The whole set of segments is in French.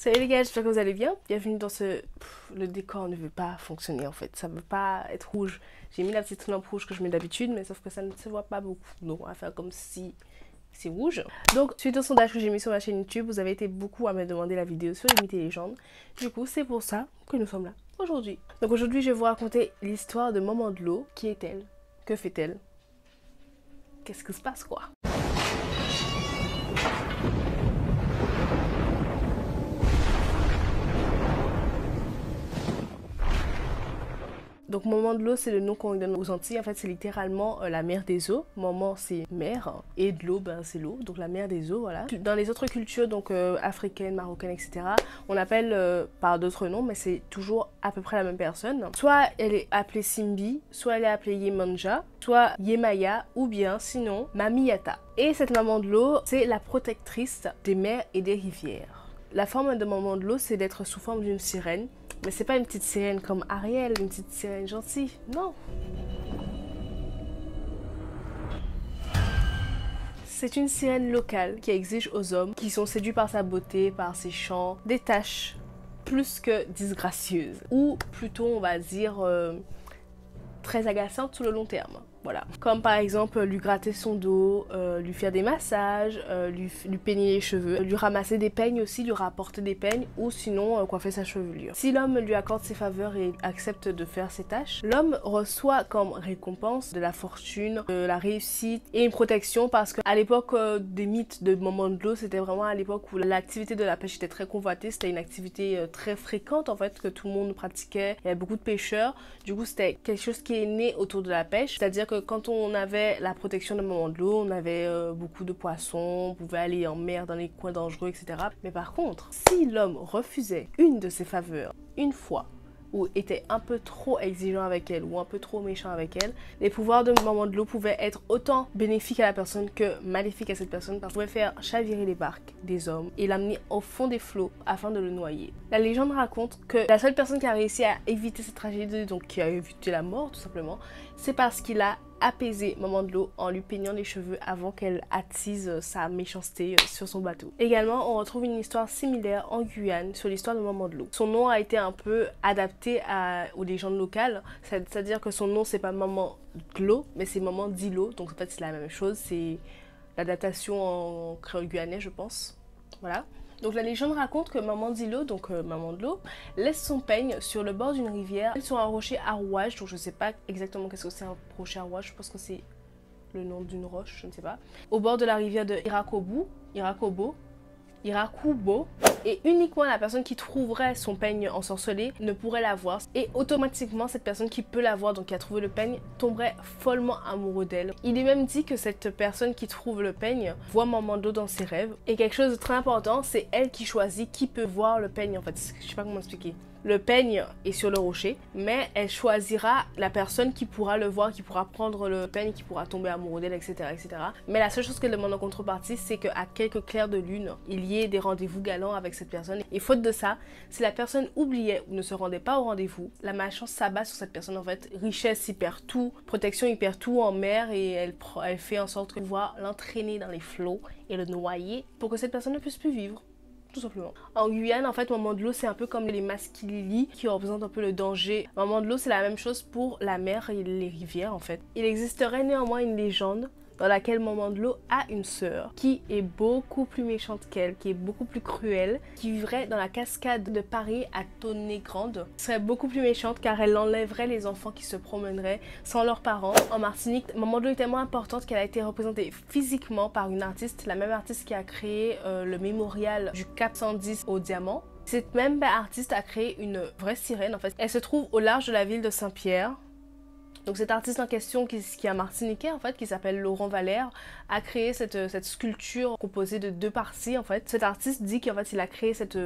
Salut les gars, j'espère que vous allez bien. Bienvenue dans ce... le décor ne veut pas fonctionner en fait, ça veut pas être rouge. J'ai mis la petite lampe rouge que je mets d'habitude, mais sauf que ça ne se voit pas beaucoup. Donc on va faire comme si c'est rouge. Donc suite au sondage que j'ai mis sur ma chaîne YouTube, vous avez été beaucoup à me demander la vidéo sur les mythes et légendes. Du coup c'est pour ça que nous sommes là aujourd'hui. Donc aujourd'hui je vais vous raconter l'histoire de Maman de l'eau. Qui est-elle? Que fait-elle? Qu'est-ce qui se passe quoi? Donc Maman de l'eau, c'est le nom qu'on donne aux Antilles. En fait, c'est littéralement la mère des eaux. Maman, c'est mère. Et de l'eau, ben, c'est l'eau. Donc la mère des eaux, voilà. Dans les autres cultures, donc africaines, marocaines, etc., on appelle par d'autres noms, mais c'est toujours à peu près la même personne. Soit elle est appelée Simbi, soit elle est appelée Yemanja, soit Yemaya, ou bien sinon Mamiyata. Et cette Maman de l'eau, c'est la protectrice des mers et des rivières. La forme de Maman de l'eau, c'est d'être sous forme d'une sirène. Mais c'est pas une petite sirène comme Ariel, une petite sirène gentille, non. C'est une sirène locale qui exige aux hommes qui sont séduits par sa beauté, par ses chants, des tâches plus que disgracieuses. Ou plutôt, on va dire, très agaçantes sur le long terme. Voilà. Comme par exemple lui gratter son dos, lui faire des massages, lui peigner les cheveux, lui ramasser des peignes aussi, lui rapporter des peignes ou sinon coiffer sa chevelure. Si l'homme lui accorde ses faveurs et accepte de faire ses tâches, l'homme reçoit comme récompense de la fortune, de la réussite et une protection parce qu'à l'époque des mythes de Maman de l'eau, c'était vraiment à l'époque où l'activité de la pêche était très convoitée, c'était une activité très fréquente en fait que tout le monde pratiquait, il y avait beaucoup de pêcheurs, du coup c'était quelque chose qui est né autour de la pêche, c'est-à-dire que quand on avait la protection de Maman de l'eau, on avait beaucoup de poissons, on pouvait aller en mer dans les coins dangereux, etc. Mais par contre, si l'homme refusait une de ses faveurs, une fois, ou était un peu trop exigeant avec elle, ou un peu trop méchant avec elle, les pouvoirs de Maman de l'eau pouvaient être autant bénéfiques à la personne que maléfiques à cette personne, parce qu'on pouvait faire chavirer les barques des hommes et l'amener au fond des flots afin de le noyer. La légende raconte que la seule personne qui a réussi à éviter cette tragédie, donc qui a évité la mort tout simplement, c'est parce qu'il a apaisé Maman de l'eau en lui peignant les cheveux avant qu'elle attise sa méchanceté sur son bateau. Également, on retrouve une histoire similaire en Guyane sur l'histoire de Maman de l'eau. Son nom a été un peu adapté aux légendes locales, c'est-à-dire que son nom c'est pas Maman de l'eau, mais c'est Maman d'îlot, donc en fait c'est la même chose, c'est l'adaptation en créole guyanais je pense. Voilà. Donc la légende raconte que Maman d'îlot, donc Maman de l'eau, laisse son peigne sur le bord d'une rivière, sur un rocher à rouage, donc je sais pas exactement qu'est-ce que c'est un rocher à rouage, je pense que c'est le nom d'une roche, je ne sais pas, au bord de la rivière de Irakubo, et uniquement la personne qui trouverait son peigne ensorcelé ne pourrait la voir et automatiquement cette personne qui peut la voir, donc qui a trouvé le peigne, tomberait follement amoureux d'elle. Il est même dit que cette personne qui trouve le peigne voit Maman de l'eau dans ses rêves et quelque chose de très important, c'est elle qui choisit qui peut voir le peigne en fait, je sais pas comment expliquer. Le peigne est sur le rocher, mais elle choisira la personne qui pourra le voir, qui pourra prendre le peigne, qui pourra tomber amoureux d'elle, etc., etc. Mais la seule chose qu'elle demande en contrepartie, c'est qu'à quelques clairs de lune, il y ait des rendez-vous galants avec cette personne. Et faute de ça, si la personne oubliait ou ne se rendait pas au rendez-vous, la malchance s'abat sur cette personne en fait. Richesse, il perd tout, protection, il perd tout en mer et elle fait en sorte de pouvoir l'entraîner dans les flots et le noyer pour que cette personne ne puisse plus vivre. Tout simplement. En Guyane, en fait, Maman de l'eau, c'est un peu comme les maskilili qui représentent un peu le danger. Maman de l'eau, c'est la même chose pour la mer et les rivières, en fait. Il existerait néanmoins une légende dans laquelle Maman de l'eau a une sœur qui est beaucoup plus méchante qu'elle, qui est beaucoup plus cruelle, qui vivrait dans la cascade de Paris à Tonnet-Grande. Elle serait beaucoup plus méchante car elle enlèverait les enfants qui se promèneraient sans leurs parents. En Martinique, Maman de l'eau est tellement importante qu'elle a été représentée physiquement par une artiste, la même artiste qui a créé le mémorial du Cap 110 au diamant. Cette même artiste a créé une vraie sirène en fait. Elle se trouve au large de la ville de Saint-Pierre. Donc cet artiste en question qui est martiniquais en fait, qui s'appelle Laurent Valère, a créé cette sculpture composée de deux parties en fait. Cet artiste dit qu'en fait il a créé cette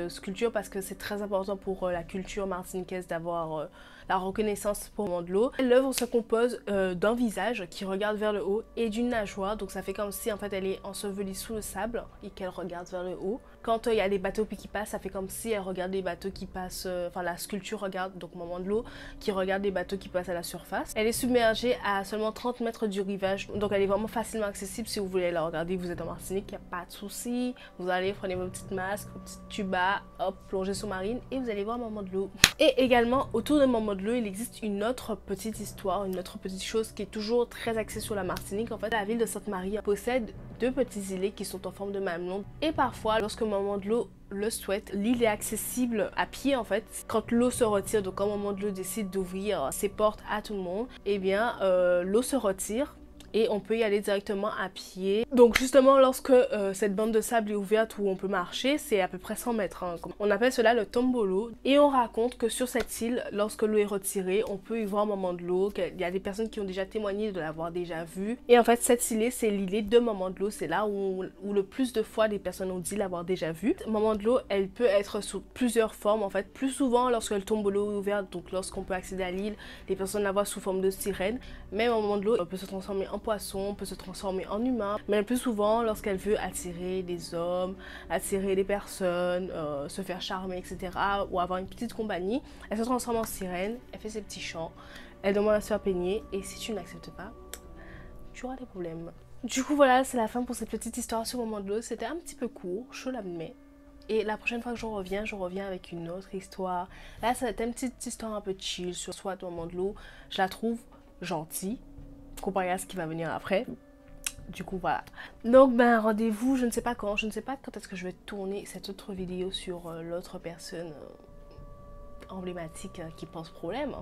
sculpture parce que c'est très important pour la culture martiniquaise d'avoir la reconnaissance pour Maman de l'eau. L'œuvre se compose d'un visage qui regarde vers le haut et d'une nageoire, donc ça fait comme si en fait elle est ensevelie sous le sable et qu'elle regarde vers le haut. quand il y a des bateaux qui passent, ça fait comme si elle regarde les bateaux qui passent, enfin la sculpture regarde, donc maman de l'eau, qui regarde les bateaux qui passent à la surface. Elle est submergée à seulement 30 mètres du rivage, donc elle est vraiment facilement accessible si vous voulez la regarder, vous êtes en Martinique, il n'y a pas de souci. Vous allez, prenez vos petites masques, vos petites tubas, hop, plongée sous-marine et vous allez voir maman de l'eau. Et également, autour de maman de l'eau, il existe une autre petite histoire, une autre petite chose qui est toujours très axée sur la Martinique. En fait, la ville de Sainte-Marie possède 2 petits îlets qui sont en forme de mamelon. Et parfois, lorsque maman de l'eau le souhaite, l'île est accessible à pied en fait. Quand l'eau se retire, donc quand maman de l'eau décide d'ouvrir ses portes à tout le monde, et bien l'eau se retire et on peut y aller directement à pied. Donc justement lorsque cette bande de sable est ouverte où on peut marcher, c'est à peu près 100 mètres. Hein. On appelle cela le tombolo. Et on raconte que sur cette île, lorsque l'eau est retirée, on peut y voir maman de l'eau. Il y a des personnes qui ont déjà témoigné de l'avoir déjà vue. Et en fait cette île, c'est l'îlet de maman de l'eau. C'est là où le plus de fois des personnes ont dit l'avoir déjà vue. Maman de l'eau, elle peut être sous plusieurs formes en fait. Plus souvent lorsque le tombolo est ouvert, donc lorsqu'on peut accéder à l'île, les personnes la voient sous forme de sirène. Mais maman de l'eau peut se transformer en poisson, peut se transformer en humain, mais le plus souvent lorsqu'elle veut attirer des hommes, attirer des personnes, se faire charmer, etc. ou avoir une petite compagnie, elle se transforme en sirène, elle fait ses petits chants, elle demande à se faire peigner et si tu n'acceptes pas, tu auras des problèmes. Du coup voilà, c'est la fin pour cette petite histoire sur maman de l'eau. C'était un petit peu court, je l'admets. Et la prochaine fois que je reviens avec une autre histoire. Là, ça va être une petite histoire un peu chill sur soit maman de l'eau. Je la trouve gentille comparé à ce qui va venir après. Du coup voilà. Donc ben rendez-vous, je ne sais pas quand est-ce que je vais tourner cette autre vidéo sur l'autre personne emblématique qui pose problème.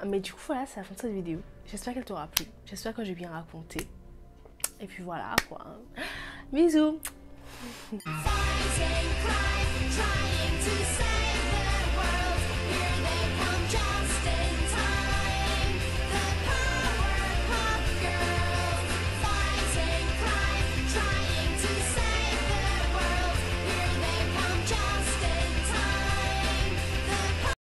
Mais du coup voilà, c'est la fin de cette vidéo. J'espère qu'elle t'aura plu. J'espère que j'ai bien raconté. Et puis voilà quoi. Bisous.